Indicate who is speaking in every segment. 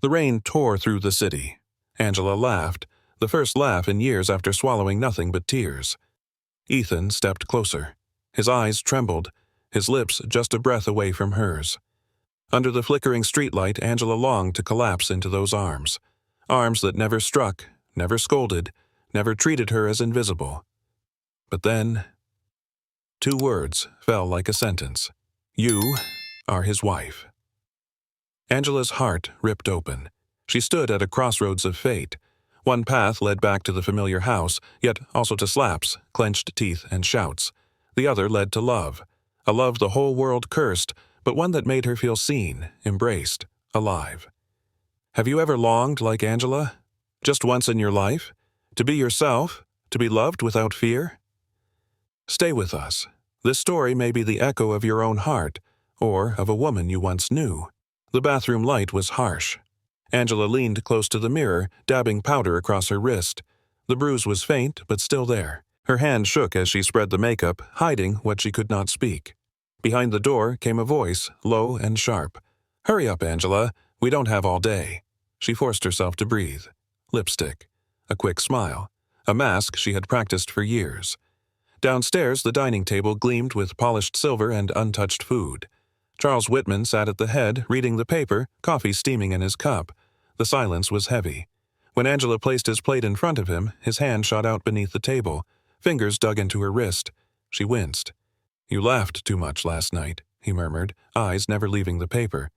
Speaker 1: The rain tore through the city. Angela laughed, the first laugh in years after swallowing nothing but tears. Ethan stepped closer. His eyes trembled, his lips just a breath away from hers. Under the flickering streetlight, Angela longed to collapse into those arms. Arms that never struck, never scolded, never treated her as invisible. But then, 2 words fell like a sentence. You are his wife. Angela's heart ripped open. She stood at a crossroads of fate. One path led back to the familiar house, yet also to slaps, clenched teeth, and shouts. The other led to love. A love the whole world cursed, but one that made her feel seen, embraced, alive. Have you ever longed like Angela? Just once in your life? To be yourself? To be loved without fear? Stay with us. This story may be the echo of your own heart, or of a woman you once knew. The bathroom light was harsh. Angela leaned close to the mirror, dabbing powder across her wrist. The bruise was faint, but still there. Her hand shook as she spread the makeup, hiding what she could not speak. Behind the door came a voice, low and sharp. "Hurry up, Angela. We don't have all day." She forced herself to breathe. Lipstick. A quick smile. A mask she had practiced for years. Downstairs, the dining table gleamed with polished silver and untouched food. Charles Whitman sat at the head, reading the paper, coffee steaming in his cup. The silence was heavy. When Angela placed his plate in front of him, his hand shot out beneath the table. Fingers dug into her wrist. She winced. "You laughed too much last night," he murmured, eyes never leaving the paper.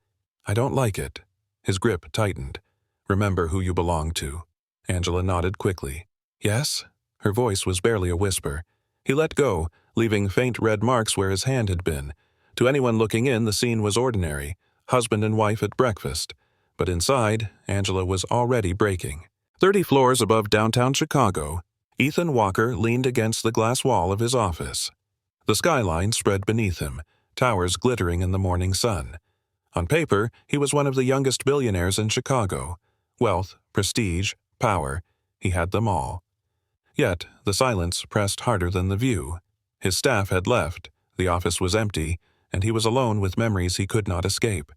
Speaker 1: "I don't like it." His grip tightened. "Remember who you belong to." Angela nodded quickly. "Yes?" Her voice was barely a whisper. He let go, leaving faint red marks where his hand had been. To anyone looking in, the scene was ordinary, husband and wife at breakfast. But inside, Angela was already breaking. 30 floors above downtown Chicago, Ethan Walker leaned against the glass wall of his office. The skyline spread beneath him, towers glittering in the morning sun. On paper, he was one of the youngest billionaires in Chicago. Wealth, prestige, power, he had them all. Yet, the silence pressed harder than the view. His staff had left, the office was empty, and he was alone with memories he could not escape.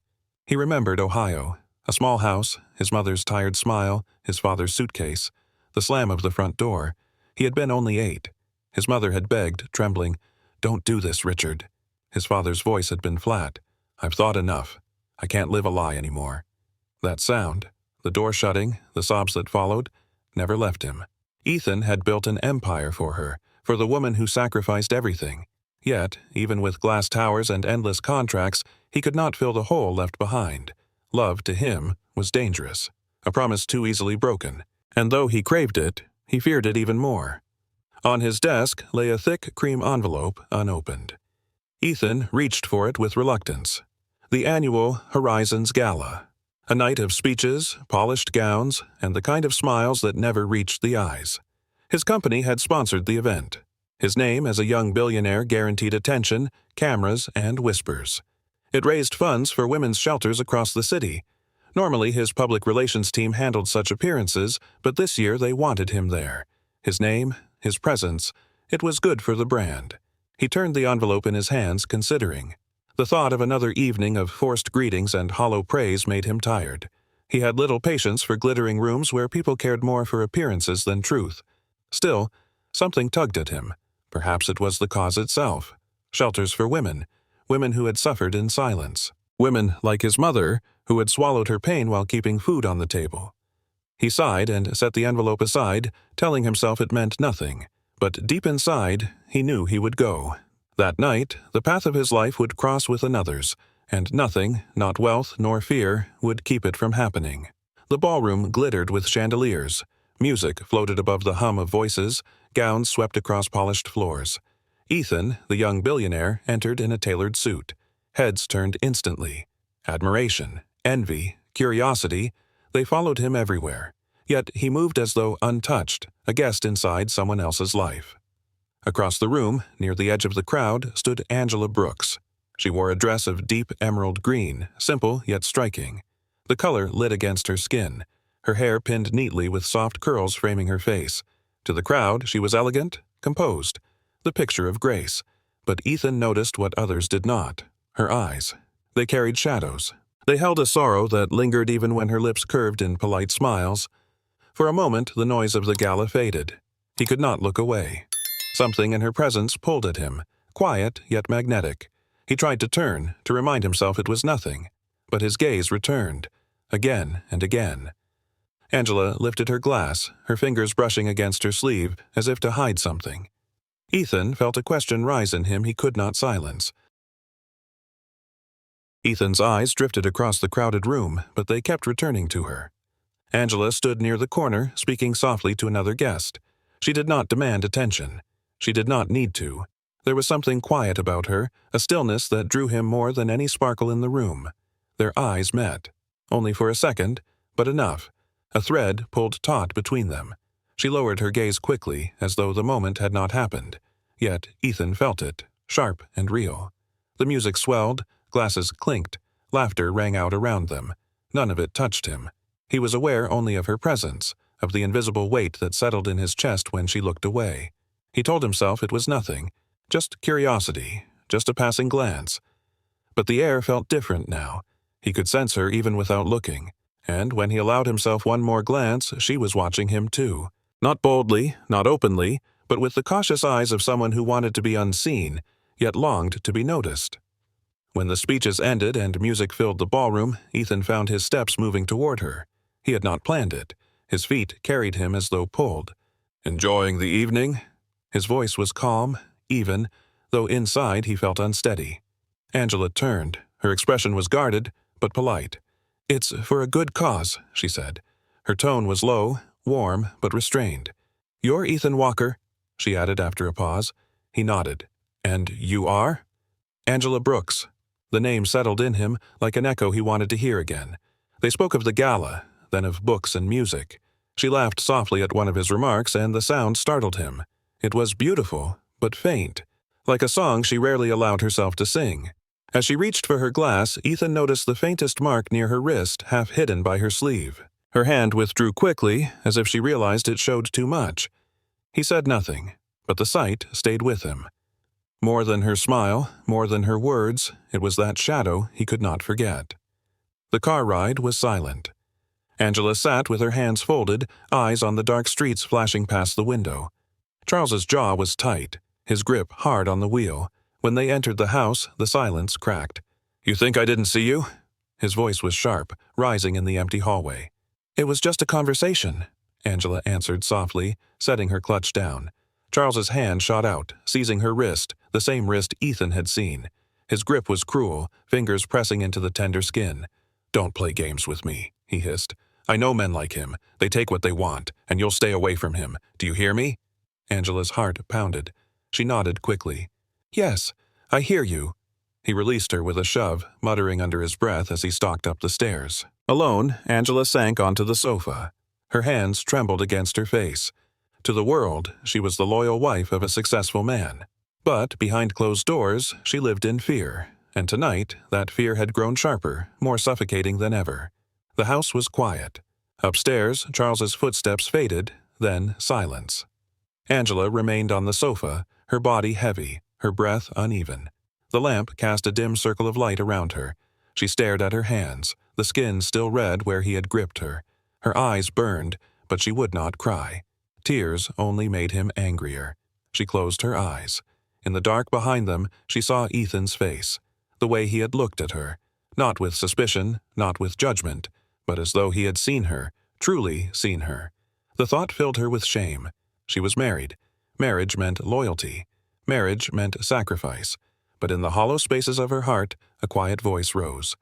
Speaker 1: He remembered Ohio, a small house, his mother's tired smile, his father's suitcase, the slam of the front door. He had been only 8. His mother had begged, trembling, "Don't do this, Richard." His father's voice had been flat. "I've thought enough. I can't live a lie anymore." That sound, the door shutting, the sobs that followed, never left him. Ethan had built an empire for her, for the woman who sacrificed everything. Yet, even with glass towers and endless contracts, he could not fill the hole left behind. Love, to him, was dangerous, a promise too easily broken. And though he craved it, he feared it even more. On his desk lay a thick cream envelope, unopened. Ethan reached for it with reluctance. The annual Horizons Gala. A night of speeches, polished gowns, and the kind of smiles that never reached the eyes. His company had sponsored the event. His name as a young billionaire guaranteed attention, cameras, and whispers. It raised funds for women's shelters across the city. Normally, his public relations team handled such appearances, but this year they wanted him there. His name, his presence, it was good for the brand. He turned the envelope in his hands, considering. The thought of another evening of forced greetings and hollow praise made him tired. He had little patience for glittering rooms where people cared more for appearances than truth. Still, something tugged at him. Perhaps it was the cause itself. Shelters for women, women who had suffered in silence. Women like his mother, who had swallowed her pain while keeping food on the table. He sighed and set the envelope aside, telling himself it meant nothing. But deep inside, he knew he would go. That night, the path of his life would cross with another's, and nothing, not wealth nor fear, would keep it from happening. The ballroom glittered with chandeliers. Music floated above the hum of voices, gowns swept across polished floors. Ethan, the young billionaire, entered in a tailored suit. Heads turned instantly. Admiration, envy, curiosity, they followed him everywhere. Yet he moved as though untouched, a guest inside someone else's life. Across the room, near the edge of the crowd, stood Angela Brooks. She wore a dress of deep emerald green, simple yet striking. The color lit against her skin, her hair pinned neatly with soft curls framing her face. To the crowd, she was elegant, composed, the picture of grace. But Ethan noticed what others did not. Her eyes. They carried shadows. They held a sorrow that lingered even when her lips curved in polite smiles. For a moment, the noise of the gala faded. He could not look away. Something in her presence pulled at him, quiet yet magnetic. He tried to turn, to remind himself it was nothing. But his gaze returned, again and again. Angela lifted her glass, her fingers brushing against her sleeve, as if to hide something. Ethan felt a question rise in him he could not silence. Ethan's eyes drifted across the crowded room, but they kept returning to her. Angela stood near the corner, speaking softly to another guest. She did not demand attention. She did not need to. There was something quiet about her, a stillness that drew him more than any sparkle in the room. Their eyes met. Only for a second, but enough. A thread pulled taut between them. She lowered her gaze quickly, as though the moment had not happened. Yet Ethan felt it, sharp and real. The music swelled, glasses clinked, laughter rang out around them. None of it touched him. He was aware only of her presence, of the invisible weight that settled in his chest when she looked away. He told himself it was nothing, just curiosity, just a passing glance. But the air felt different now. He could sense her even without looking. And when he allowed himself one more glance, she was watching him too. Not boldly, not openly, but with the cautious eyes of someone who wanted to be unseen, yet longed to be noticed. When the speeches ended and music filled the ballroom, Ethan found his steps moving toward her. He had not planned it. His feet carried him as though pulled. "Enjoying the evening?" His voice was calm, even, though inside he felt unsteady. Angela turned. Her expression was guarded, but polite. "It's for a good cause," she said. Her tone was low, warm, but restrained. "You're Ethan Walker," she added after a pause. He nodded. "And you are?" "Angela Brooks." The name settled in him like an echo he wanted to hear again. They spoke of the gala, then of books and music. She laughed softly at one of his remarks, and the sound startled him. It was beautiful, but faint, like a song she rarely allowed herself to sing. As she reached for her glass, Ethan noticed the faintest mark near her wrist, half hidden by her sleeve. Her hand withdrew quickly, as if she realized it showed too much. He said nothing, but the sight stayed with him. More than her smile, more than her words, it was that shadow he could not forget. The car ride was silent. Angela sat with her hands folded, eyes on the dark streets flashing past the window. Charles's jaw was tight, his grip hard on the wheel. When they entered the house, the silence cracked. "You think I didn't see you?" His voice was sharp, rising in the empty hallway. "It was just a conversation," Angela answered softly, setting her clutch down. Charles's hand shot out, seizing her wrist, the same wrist Ethan had seen. His grip was cruel, fingers pressing into the tender skin. "Don't play games with me," he hissed. "I know men like him. They take what they want, and you'll stay away from him. Do you hear me?" Angela's heart pounded. She nodded quickly. "Yes, I hear you." He released her with a shove, muttering under his breath as he stalked up the stairs. Alone, Angela sank onto the sofa. Her hands trembled against her face. To the world, she was the loyal wife of a successful man. But behind closed doors, she lived in fear, and tonight that fear had grown sharper, more suffocating than ever. The house was quiet. Upstairs, Charles's footsteps faded, then silence. Angela remained on the sofa, her body heavy, her breath uneven. The lamp cast a dim circle of light around her. She stared at her hands, the skin still red where he had gripped her. Her eyes burned, but she would not cry. Tears only made him angrier. She closed her eyes. In the dark behind them, she saw Ethan's face, the way he had looked at her, not with suspicion, not with judgment, but as though he had seen her, truly seen her. The thought filled her with shame. She was married. Marriage meant loyalty. Marriage meant sacrifice. But in the hollow spaces of her heart, a quiet voice rose.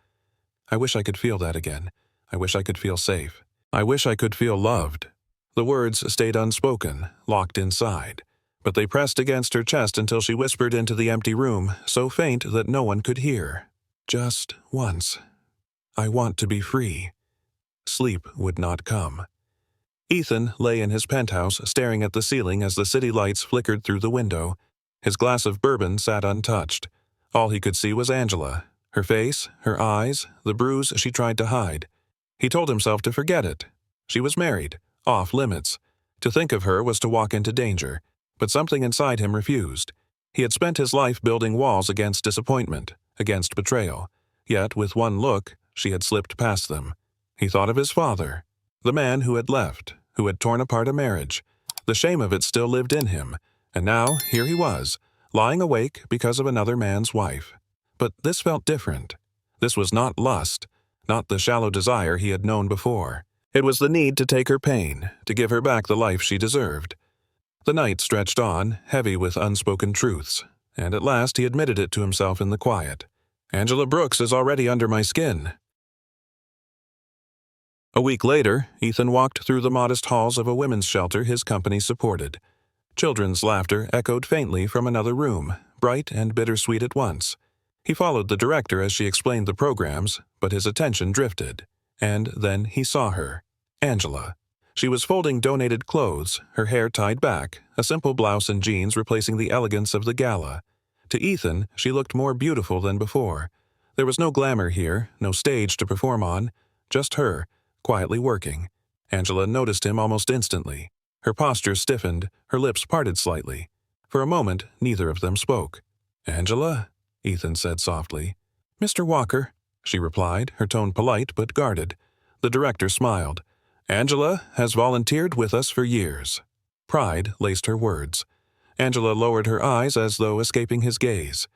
Speaker 1: "I wish I could feel that again. I wish I could feel safe. I wish I could feel loved." The words stayed unspoken, locked inside, but they pressed against her chest until she whispered into the empty room, so faint that no one could hear. "Just once. I want to be free." Sleep would not come. Ethan lay in his penthouse, staring at the ceiling as the city lights flickered through the window. His glass of bourbon sat untouched. All he could see was Angela, her face, her eyes, the bruise she tried to hide. He told himself to forget it. She was married, off limits. To think of her was to walk into danger, but something inside him refused. He had spent his life building walls against disappointment, against betrayal. Yet with one look, she had slipped past them. He thought of his father, the man who had left, who had torn apart a marriage. The shame of it still lived in him, and now here he was, lying awake because of another man's wife. But this felt different. This was not lust, not the shallow desire he had known before. It was the need to take her pain, to give her back the life she deserved. The night stretched on, heavy with unspoken truths, and at last he admitted it to himself in the quiet. Angela Brooks is already under my skin. A week later, Ethan walked through the modest halls of a women's shelter his company supported. Children's laughter echoed faintly from another room, bright and bittersweet at once. He followed the director as she explained the programs, but his attention drifted. And then he saw her, Angela. She was folding donated clothes, her hair tied back, a simple blouse and jeans replacing the elegance of the gala. To Ethan, she looked more beautiful than before. There was no glamour here, no stage to perform on, just her, quietly working. Angela noticed him almost instantly. Her posture stiffened, her lips parted slightly. For a moment, neither of them spoke. "Angela?" Ethan said softly. "Mr. Walker," she replied, her tone polite but guarded. The director smiled. "Angela has volunteered with us for years." Pride laced her words. Angela lowered her eyes as though escaping his gaze.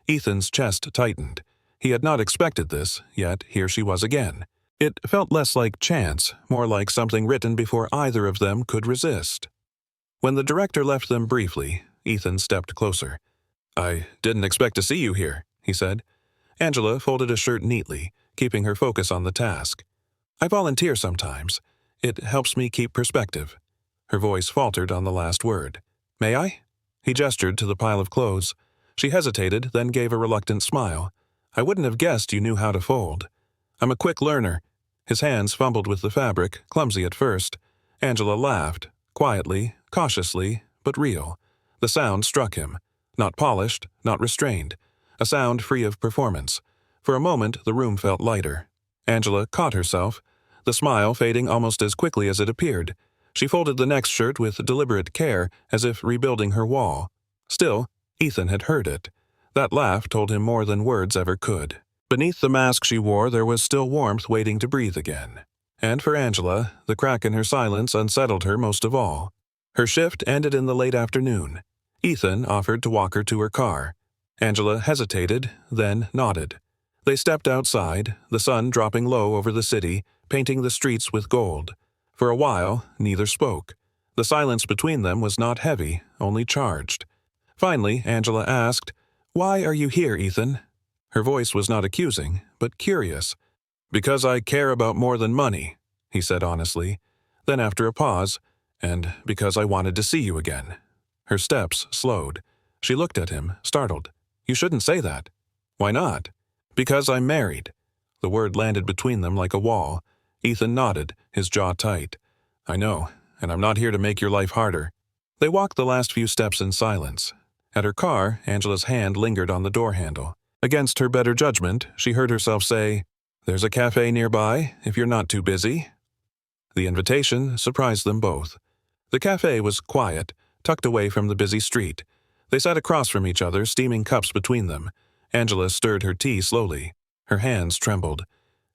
Speaker 1: Ethan's chest tightened. He had not expected this, yet here she was again. It felt less like chance, more like something written before either of them could resist. When the director left them briefly, Ethan stepped closer. "I didn't expect to see you here," he said. Angela folded a shirt neatly, keeping her focus on the task. "I volunteer sometimes. It helps me keep perspective." Her voice faltered on the last word. "May I?" He gestured to the pile of clothes. She hesitated, then gave a reluctant smile. "I wouldn't have guessed you knew how to fold." "I'm a quick learner." His hands fumbled with the fabric, clumsy at first. Angela laughed, quietly, cautiously, but real. The sound struck him. Not polished, not restrained. A sound free of performance. For a moment, the room felt lighter. Angela caught herself, the smile fading almost as quickly as it appeared. She folded the next shirt with deliberate care, as if rebuilding her wall. Still, Ethan had heard it. That laugh told him more than words ever could. Beneath the mask she wore, there was still warmth waiting to breathe again. And for Angela, the crack in her silence unsettled her most of all. Her shift ended in the late afternoon. Ethan offered to walk her to her car. Angela hesitated, then nodded. They stepped outside, the sun dropping low over the city, painting the streets with gold. For a while, neither spoke. The silence between them was not heavy, only charged. Finally, Angela asked, "Why are you here, Ethan?" Her voice was not accusing, but curious. "Because I care about more than money," he said honestly. Then after a pause, "And because I wanted to see you again." Her steps slowed. She looked at him, startled. "You shouldn't say that." "Why not?" "Because I'm married." The word landed between them like a wall. Ethan nodded, his jaw tight. "I know, and I'm not here to make your life harder." They walked the last few steps in silence. At her car, Angela's hand lingered on the door handle. Against her better judgment, she heard herself say, "There's a cafe nearby, if you're not too busy." The invitation surprised them both. The cafe was quiet, tucked away from the busy street. They sat across from each other, steaming cups between them. Angela stirred her tea slowly. Her hands trembled.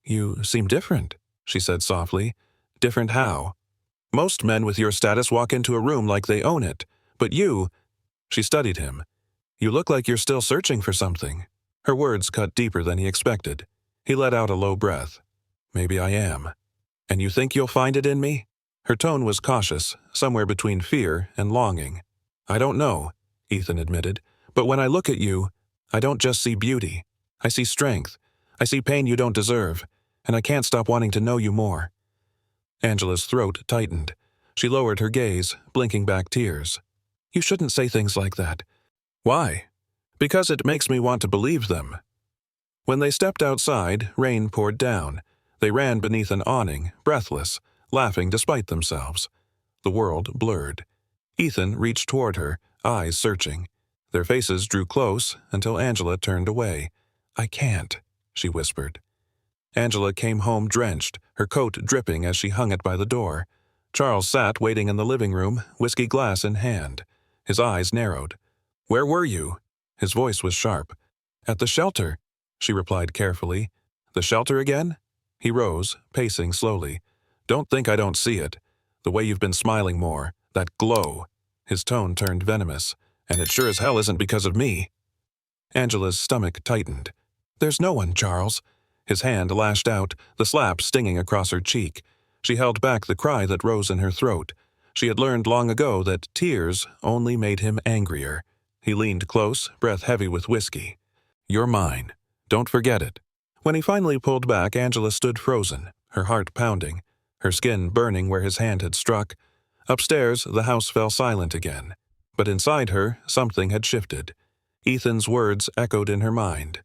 Speaker 1: "You seem different," she said softly. "Different how?" "Most men with your status walk into a room like they own it. But you—" She studied him. "You look like you're still searching for something." Her words cut deeper than he expected. He let out a low breath. "Maybe I am." "And you think you'll find it in me?" Her tone was cautious, somewhere between fear and longing. "I don't know," Ethan admitted. "But when I look at you, I don't just see beauty. I see strength. I see pain you don't deserve. And I can't stop wanting to know you more." Angela's throat tightened. She lowered her gaze, blinking back tears. "You shouldn't say things like that." "Why?" "Because it makes me want to believe them." When they stepped outside, rain poured down. They ran beneath an awning, breathless, laughing despite themselves. The world blurred. Ethan reached toward her, eyes searching. Their faces drew close until Angela turned away. "I can't," she whispered. Angela came home drenched, her coat dripping as she hung it by the door. Charles sat waiting in the living room, whiskey glass in hand. His eyes narrowed. "Where were you?" His voice was sharp. "At the shelter," she replied carefully. "The shelter again?" He rose, pacing slowly. Don't think I don't see it. The way you've been smiling more, that glow. His tone turned venomous. And it sure as hell isn't because of me. Angela's stomach tightened. There's no one, Charles. His hand lashed out, the slap stinging across her cheek. She held back the cry that rose in her throat. She had learned long ago that tears only made him angrier. He leaned close, breath heavy with whiskey. You're mine. Don't forget it. When he finally pulled back, Angela stood frozen, her heart pounding, her skin burning where his hand had struck. Upstairs, the house fell silent again. But inside her, something had shifted. Ethan's words echoed in her mind.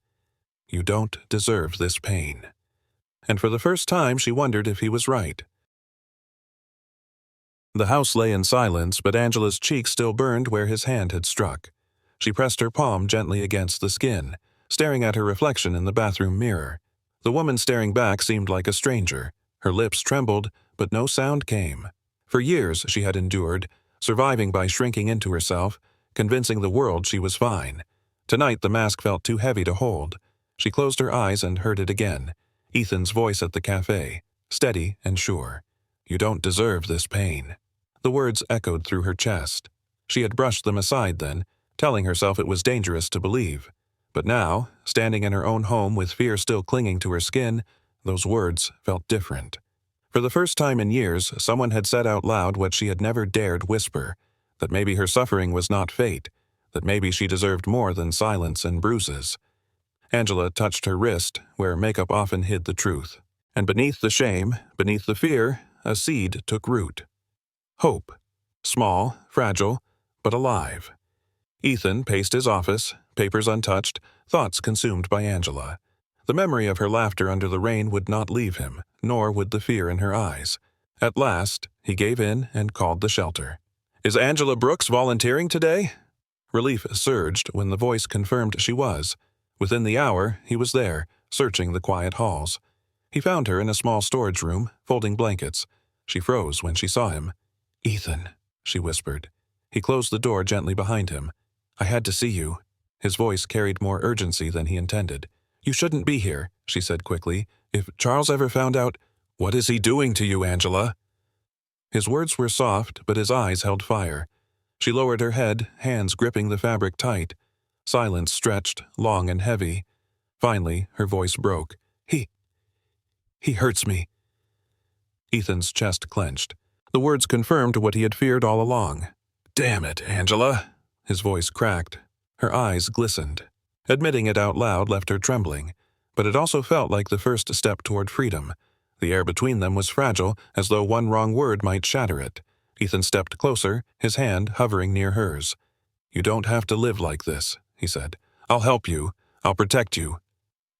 Speaker 1: You don't deserve this pain. And for the first time, she wondered if he was right. The house lay in silence, but Angela's cheek still burned where his hand had struck. She pressed her palm gently against the skin, staring at her reflection in the bathroom mirror. The woman staring back seemed like a stranger. Her lips trembled, but no sound came. For years she had endured, surviving by shrinking into herself, convincing the world she was fine. Tonight the mask felt too heavy to hold. She closed her eyes and heard it again. Ethan's voice at the cafe, steady and sure. You don't deserve this pain. The words echoed through her chest. She had brushed them aside then, telling herself it was dangerous to believe. But now, standing in her own home with fear still clinging to her skin, those words felt different. For the first time in years, someone had said out loud what she had never dared whisper, that maybe her suffering was not fate, that maybe she deserved more than silence and bruises. Angela touched her wrist, where makeup often hid the truth. And beneath the shame, beneath the fear, a seed took root. Hope. Small, fragile, but alive. Ethan paced his office, papers untouched, thoughts consumed by Angela. The memory of her laughter under the rain would not leave him, nor would the fear in her eyes. At last, he gave in and called the shelter. Is Angela Brooks volunteering today? Relief surged when the voice confirmed she was. Within the hour, he was there, searching the quiet halls. He found her in a small storage room, folding blankets. She froze when she saw him. Ethan, she whispered. He closed the door gently behind him. I had to see you. His voice carried more urgency than he intended. You shouldn't be here, she said quickly. If Charles ever found out, what is he doing to you, Angela? His words were soft, but his eyes held fire. She lowered her head, hands gripping the fabric tight. Silence stretched, long and heavy. Finally, her voice broke. He hurts me. Ethan's chest clenched. The words confirmed what he had feared all along. Damn it, Angela. His voice cracked. Her eyes glistened. Admitting it out loud left her trembling, but it also felt like the first step toward freedom. The air between them was fragile, as though one wrong word might shatter it. Ethan stepped closer, his hand hovering near hers. You don't have to live like this, he said. I'll help you. I'll protect you.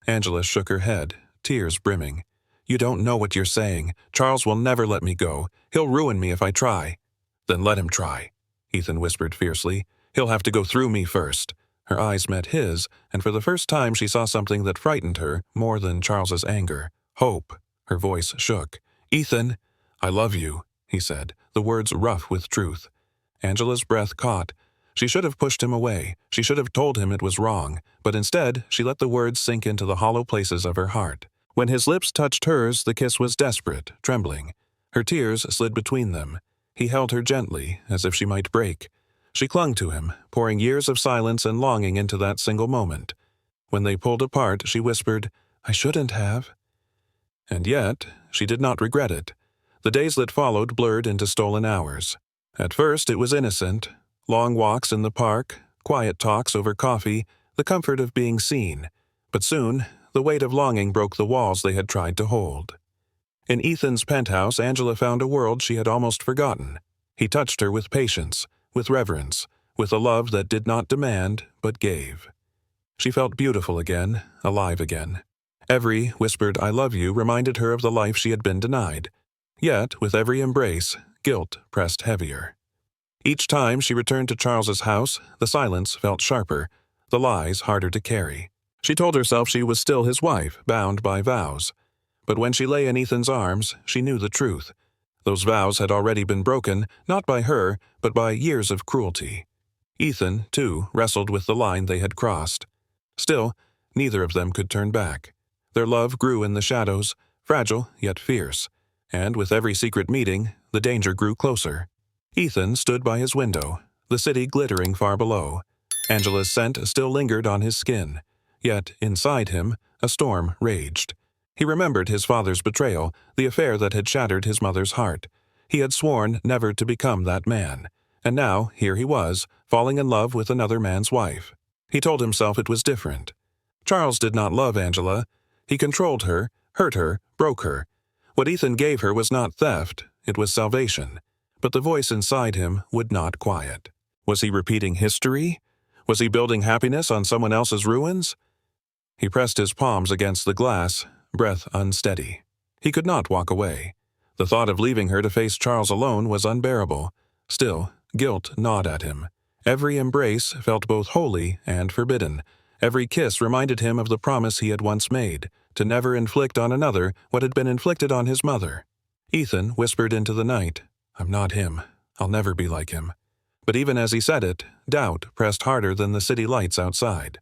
Speaker 1: Angela shook her head, tears brimming. You don't know what you're saying. Charles will never let me go. He'll ruin me if I try. Then let him try, Ethan whispered fiercely. He'll have to go through me first. Her eyes met his, and for the first time she saw something that frightened her more than Charles's anger. Hope. Her voice shook. Ethan, I love you, he said, the words rough with truth. Angela's breath caught. She should have pushed him away. She should have told him it was wrong, but instead she let the words sink into the hollow places of her heart. When his lips touched hers, the kiss was desperate, trembling. Her tears slid between them. He held her gently, as if she might break. She clung to him, pouring years of silence and longing into that single moment. When they pulled apart, she whispered, I shouldn't have. And yet, she did not regret it. The days that followed blurred into stolen hours. At first, it was innocent. Long walks in the park, quiet talks over coffee, the comfort of being seen. But soon, the weight of longing broke the walls they had tried to hold. In Ethan's penthouse, Angela found a world she had almost forgotten. He touched her with patience, with reverence, with a love that did not demand, but gave. She felt beautiful again, alive again. Every whispered I love you reminded her of the life she had been denied. Yet, with every embrace, guilt pressed heavier. Each time she returned to Charles's house, the silence felt sharper, the lies harder to carry. She told herself she was still his wife, bound by vows. But when she lay in Ethan's arms, she knew the truth. Those vows had already been broken, not by her, but by years of cruelty. Ethan, too, wrestled with the line they had crossed. Still, neither of them could turn back. Their love grew in the shadows, fragile yet fierce, and with every secret meeting, the danger grew closer. Ethan stood by his window, the city glittering far below. Angela's scent still lingered on his skin, yet inside him a storm raged. He remembered his father's betrayal, the affair that had shattered his mother's heart. He had sworn never to become that man, and now here he was, falling in love with another man's wife. He told himself it was different. Charles did not love Angela. He controlled her, hurt her, broke her. What Ethan gave her was not theft, it was salvation. But the voice inside him would not quiet. Was he repeating history? Was he building happiness on someone else's ruins? He pressed his palms against the glass, breath unsteady. He could not walk away. The thought of leaving her to face Charles alone was unbearable. Still, guilt gnawed at him. Every embrace felt both holy and forbidden. Every kiss reminded him of the promise he had once made, to never inflict on another what had been inflicted on his mother. Ethan whispered into the night, "I'm not him. I'll never be like him." But even as he said it, doubt pressed harder than the city lights outside.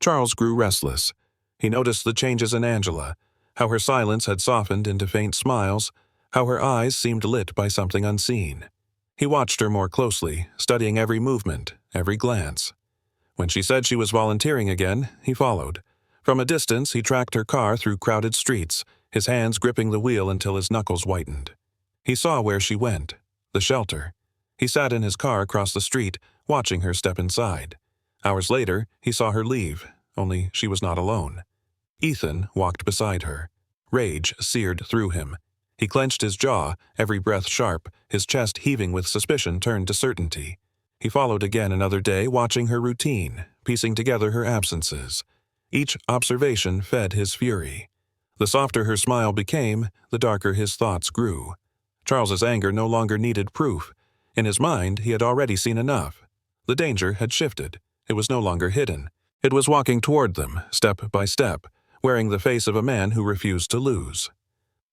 Speaker 1: Charles grew restless. He noticed the changes in Angela, how her silence had softened into faint smiles, how her eyes seemed lit by something unseen. He watched her more closely, studying every movement, every glance. When she said she was volunteering again, he followed. From a distance, he tracked her car through crowded streets, his hands gripping the wheel until his knuckles whitened. He saw where she went, the shelter. He sat in his car across the street, watching her step inside. Hours later, he saw her leave, only she was not alone. Ethan walked beside her. Rage seared through him. He clenched his jaw, every breath sharp, his chest heaving with suspicion turned to certainty. He followed again another day, watching her routine, piecing together her absences. Each observation fed his fury. The softer her smile became, the darker his thoughts grew. Charles's anger no longer needed proof. In his mind, he had already seen enough. The danger had shifted. It was no longer hidden. It was walking toward them, step by step, wearing the face of a man who refused to lose.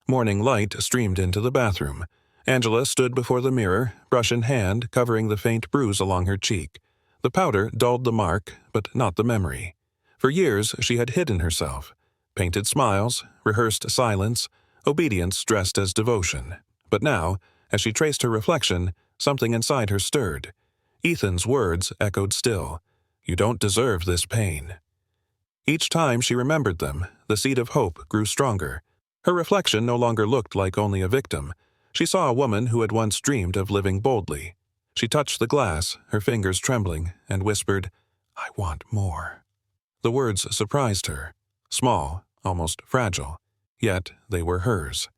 Speaker 1: Morning light streamed into the bathroom. Angela stood before the mirror, brush in hand, covering the faint bruise along her cheek. The powder dulled the mark, but not the memory. For years, she had hidden herself. Painted smiles, rehearsed silence, obedience dressed as devotion. But now, as she traced her reflection, something inside her stirred. Ethan's words echoed still. "You don't deserve this pain." Each time she remembered them, the seed of hope grew stronger. Her reflection no longer looked like only a victim. She saw a woman who had once dreamed of living boldly. She touched the glass, her fingers trembling, and whispered, "I want more." The words surprised her. Small, almost fragile. Yet they were hers.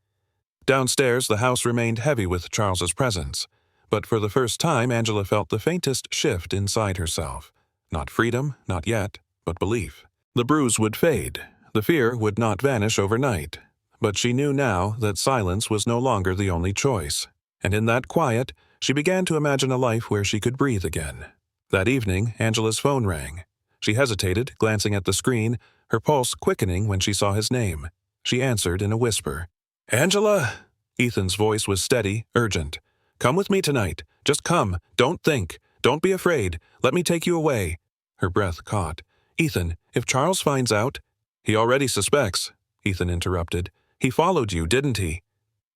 Speaker 1: Downstairs, the house remained heavy with Charles's presence. But for the first time, Angela felt the faintest shift inside herself. Not freedom, not yet, but belief. The bruise would fade. The fear would not vanish overnight. But she knew now that silence was no longer the only choice. And in that quiet, she began to imagine a life where she could breathe again. That evening, Angela's phone rang. She hesitated, glancing at the screen, her pulse quickening when she saw his name. She answered in a whisper. "Angela?" Ethan's voice was steady, urgent. "Come with me tonight. Just come. Don't think. Don't be afraid. Let me take you away." Her breath caught. "Ethan, if Charles finds out—" "He already suspects," Ethan interrupted. "He followed you, didn't he?"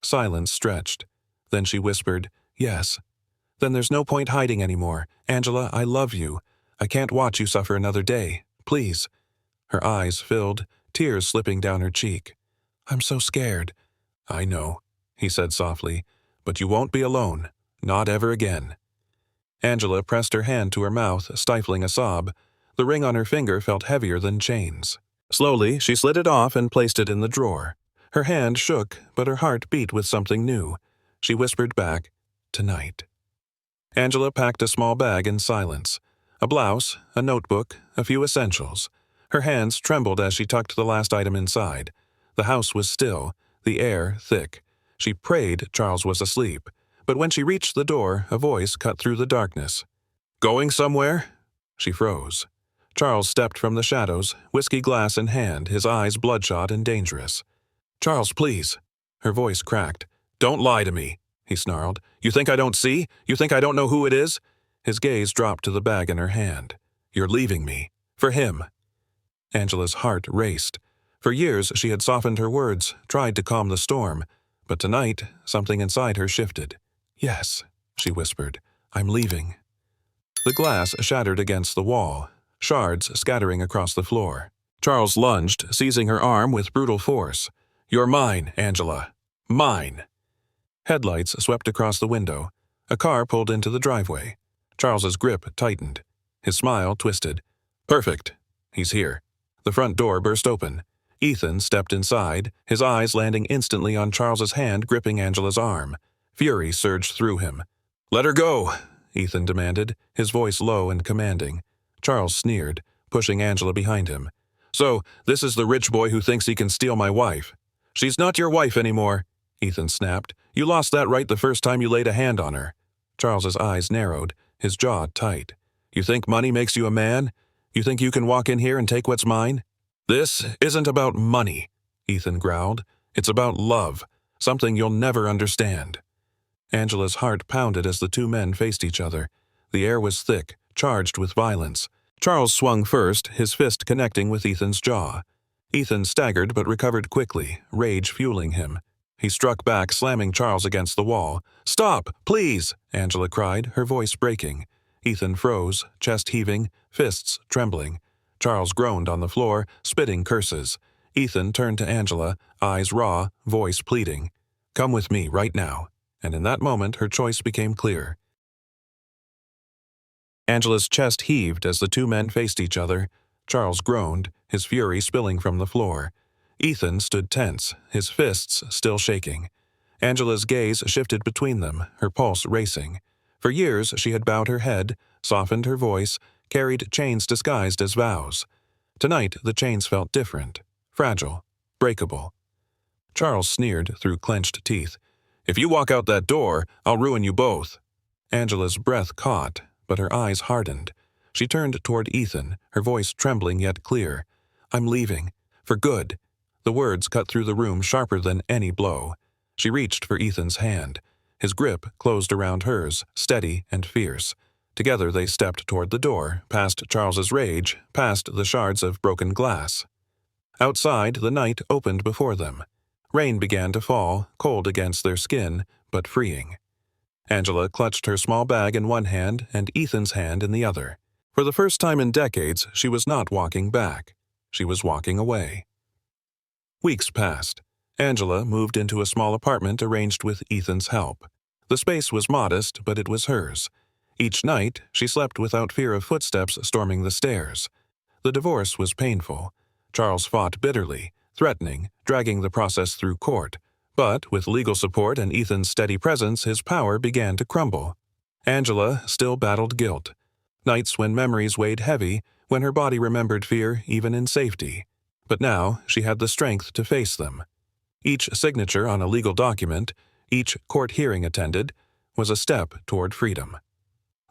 Speaker 1: Silence stretched. Then she whispered, "Yes." "Then there's no point hiding anymore. Angela, I love you. I can't watch you suffer another day. Please." Her eyes filled, tears slipping down her cheek. "I'm so scared." "I know," he said softly, "but you won't be alone. Not ever again." Angela pressed her hand to her mouth, stifling a sob. The ring on her finger felt heavier than chains. Slowly, she slid it off and placed it in the drawer. Her hand shook, but her heart beat with something new. She whispered back, "Tonight." Angela packed a small bag in silence. A blouse, a notebook, a few essentials. Her hands trembled as she tucked the last item inside. The house was still, the air thick. She prayed Charles was asleep. But when she reached the door, a voice cut through the darkness. "Going somewhere?" She froze. Charles stepped from the shadows, whiskey glass in hand, his eyes bloodshot and dangerous. "Charles, please." Her voice cracked. "Don't lie to me," he snarled. "You think I don't see? You think I don't know who it is?" His gaze dropped to the bag in her hand. "You're leaving me. For him." Angela's heart raced. For years she had softened her words, tried to calm the storm, but tonight something inside her shifted. "Yes," she whispered, "I'm leaving." The glass shattered against the wall, shards scattering across the floor. Charles lunged, seizing her arm with brutal force. "You're mine, Angela. Mine." Headlights swept across the window. A car pulled into the driveway. Charles's grip tightened. His smile twisted. "Perfect. He's here." The front door burst open. Ethan stepped inside, his eyes landing instantly on Charles's hand gripping Angela's arm. Fury surged through him. "Let her go," Ethan demanded, his voice low and commanding. Charles sneered, pushing Angela behind him. "So, this is the rich boy who thinks he can steal my wife." "She's not your wife anymore," Ethan snapped. "You lost that right the first time you laid a hand on her." Charles's eyes narrowed, his jaw tight. "You think money makes you a man? You think you can walk in here and take what's mine?" "This isn't about money," Ethan growled. "It's about love, something you'll never understand." Angela's heart pounded as the two men faced each other. The air was thick, charged with violence. Charles swung first, his fist connecting with Ethan's jaw. Ethan staggered but recovered quickly, rage fueling him. He struck back, slamming Charles against the wall. "Stop, please!" Angela cried, her voice breaking. Ethan froze, chest heaving, fists trembling. Charles groaned on the floor, spitting curses. Ethan turned to Angela, eyes raw, voice pleading. "Come with me right now." And in that moment her choice became clear. Angela's chest heaved as the two men faced each other. Charles groaned, his fury spilling from the floor. Ethan stood tense, his fists still shaking. Angela's gaze shifted between them, her pulse racing. For years she had bowed her head, softened her voice, carried chains disguised as vows. Tonight the chains felt different, fragile, breakable. Charles sneered through clenched teeth. "If you walk out that door, I'll ruin you both." Angela's breath caught, but her eyes hardened. She turned toward Ethan, her voice trembling yet clear. "I'm leaving. For good." The words cut through the room sharper than any blow. She reached for Ethan's hand. His grip closed around hers, steady and fierce. Together they stepped toward the door, past Charles's rage, past the shards of broken glass. Outside, the night opened before them. Rain began to fall, cold against their skin, but freeing. Angela clutched her small bag in one hand and Ethan's hand in the other. For the first time in decades, she was not walking back. She was walking away. Weeks passed. Angela moved into a small apartment arranged with Ethan's help. The space was modest, but it was hers. Each night, she slept without fear of footsteps storming the stairs. The divorce was painful. Charles fought bitterly, threatening, dragging the process through court. But with legal support and Ethan's steady presence, his power began to crumble. Angela still battled guilt. Nights when memories weighed heavy, when her body remembered fear even in safety. But now she had the strength to face them. Each signature on a legal document, each court hearing attended, was a step toward freedom.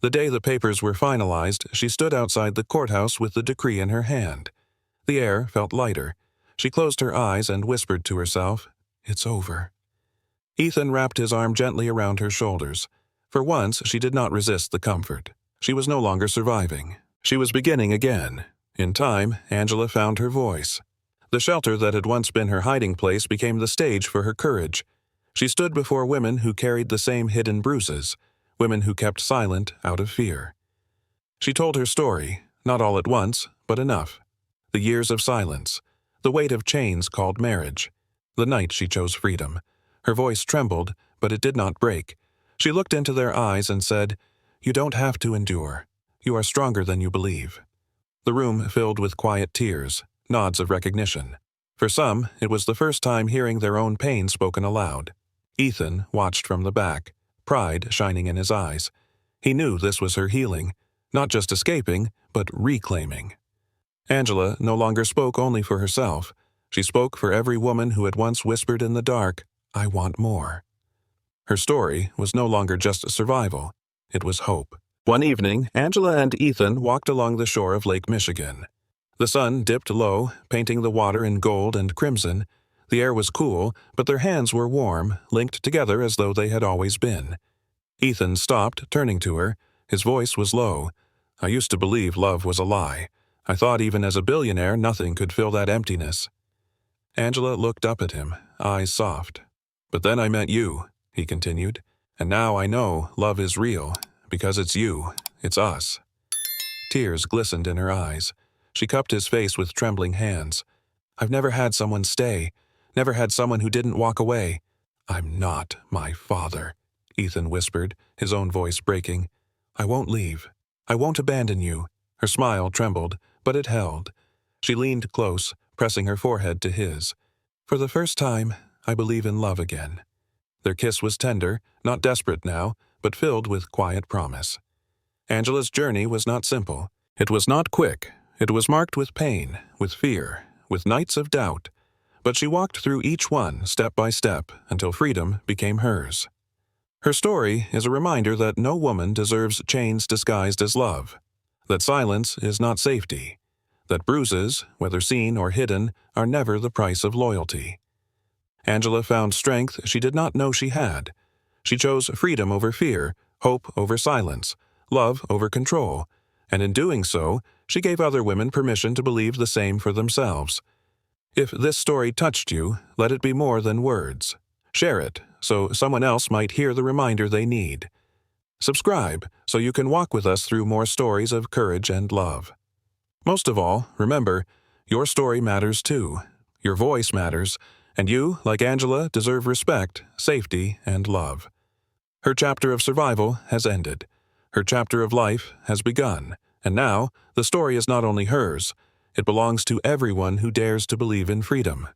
Speaker 1: The day the papers were finalized, she stood outside the courthouse with the decree in her hand. The air felt lighter. She closed her eyes and whispered to herself, "It's over." Ethan wrapped his arm gently around her shoulders. For once, she did not resist the comfort. She was no longer surviving. She was beginning again. In time, Angela found her voice. The shelter that had once been her hiding place became the stage for her courage. She stood before women who carried the same hidden bruises, women who kept silent out of fear. She told her story, not all at once, but enough. The years of silence, the weight of chains called marriage, the night she chose freedom. Her voice trembled, but it did not break. She looked into their eyes and said, "You don't have to endure. You are stronger than you believe." The room filled with quiet tears, nods of recognition. For some, it was the first time hearing their own pain spoken aloud. Ethan watched from the back, pride shining in his eyes. He knew this was her healing, not just escaping, but reclaiming. Angela no longer spoke only for herself. She spoke for every woman who had once whispered in the dark, "I want more." Her story was no longer just survival. It was hope. One evening, Angela and Ethan walked along the shore of Lake Michigan. The sun dipped low, painting the water in gold and crimson. The air was cool, but their hands were warm, linked together as though they had always been. Ethan stopped, turning to her. His voice was low. "I used to believe love was a lie. I thought even as a billionaire nothing could fill that emptiness." Angela looked up at him, eyes soft. "But then I met you," he continued, "and now I know love is real, because it's you, it's us." Tears glistened in her eyes. She cupped his face with trembling hands. "I've never had someone stay, never had someone who didn't walk away." "I'm not my father," Ethan whispered, his own voice breaking. "I won't leave. I won't abandon you." Her smile trembled, but it held. She leaned close, pressing her forehead to his. "For the first time, I believe in love again." Their kiss was tender, not desperate now, but filled with quiet promise. Angela's journey was not simple. It was not quick. It was marked with pain, with fear, with nights of doubt. But she walked through each one, step by step, until freedom became hers. Her story is a reminder that no woman deserves chains disguised as love, that silence is not safety, that bruises, whether seen or hidden, are never the price of loyalty. Angela found strength she did not know she had. She chose freedom over fear, hope over silence, love over control, and in doing so, she gave other women permission to believe the same for themselves. If this story touched you, let it be more than words. Share it, so someone else might hear the reminder they need. Subscribe, so you can walk with us through more stories of courage and love. Most of all, remember, your story matters too. Your voice matters, and you, like Angela, deserve respect, safety, and love. Her chapter of survival has ended. Her chapter of life has begun, and now the story is not only hers, it belongs to everyone who dares to believe in freedom.